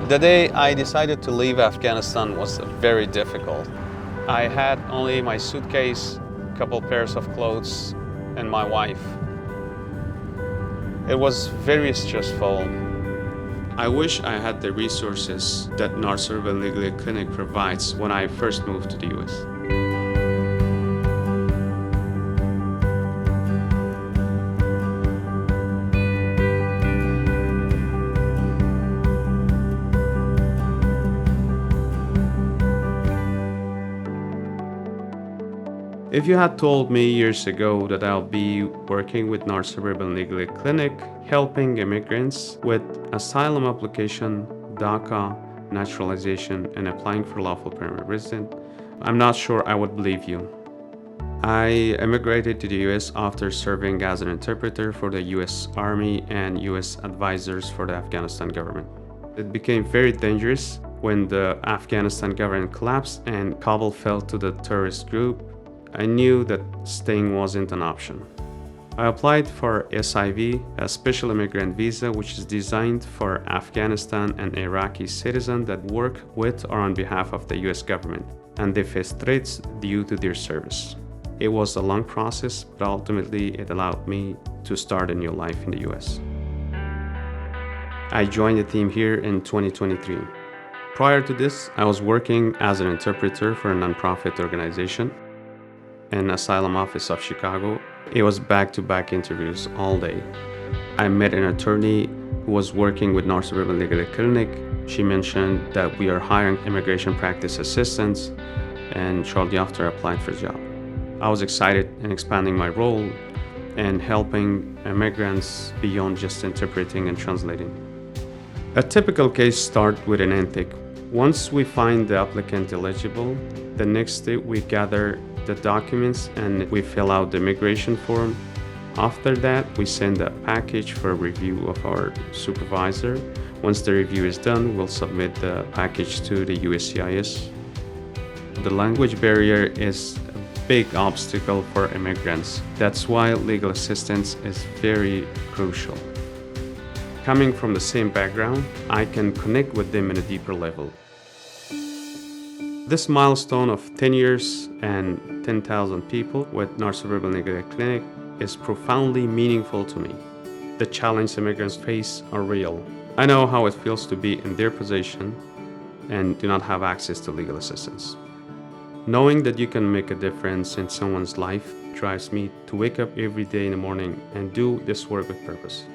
The day I decided to leave Afghanistan was very difficult. I had only my suitcase, a couple pairs of clothes, and my wife. It was very stressful. I wish I had the resources that North Suburban Legal Aid Clinic provides when I first moved to the US. If you had told me years ago that I'll be working with North Suburban Legal Aid Clinic, helping immigrants with asylum application, DACA, naturalization, and applying for lawful permanent resident, I'm not sure I would believe you. I immigrated to the US after serving as an interpreter for the US Army and US advisors for the Afghanistan government. It became very dangerous when the Afghanistan government collapsed and Kabul fell to the terrorist group. I knew that staying wasn't an option. I applied for SIV, a special immigrant visa, which is designed for Afghanistan and Iraqi citizens that work with or on behalf of the US government, and they face threats due to their service. It was a long process, but ultimately it allowed me to start a new life in the US. I joined the team here in 2023. Prior to this, I was working as an interpreter for a nonprofit organization in Asylum Office of Chicago. It was back-to-back interviews all day. I met an attorney who was working with North Suburban Legal Aid Clinic. She mentioned that we are hiring immigration practice assistants, and shortly after I applied for the job. I was excited in expanding my role and helping immigrants beyond just interpreting and translating. A typical case starts with an intake. Once we find the applicant eligible, the next step we gather the documents and we fill out the immigration form. After that, we send a package for review of our supervisor. Once the review is done, we'll submit the package to the USCIS. The language barrier is a big obstacle for immigrants. That's why legal assistance is very crucial. Coming from the same background, I can connect with them in a deeper level. This milestone of 10 years and 10,000 people with North Suburban Legal Aid Clinic is profoundly meaningful to me. The challenges immigrants face are real. I know how it feels to be in their position and do not have access to legal assistance. Knowing that you can make a difference in someone's life drives me to wake up every day in the morning and do this work with purpose.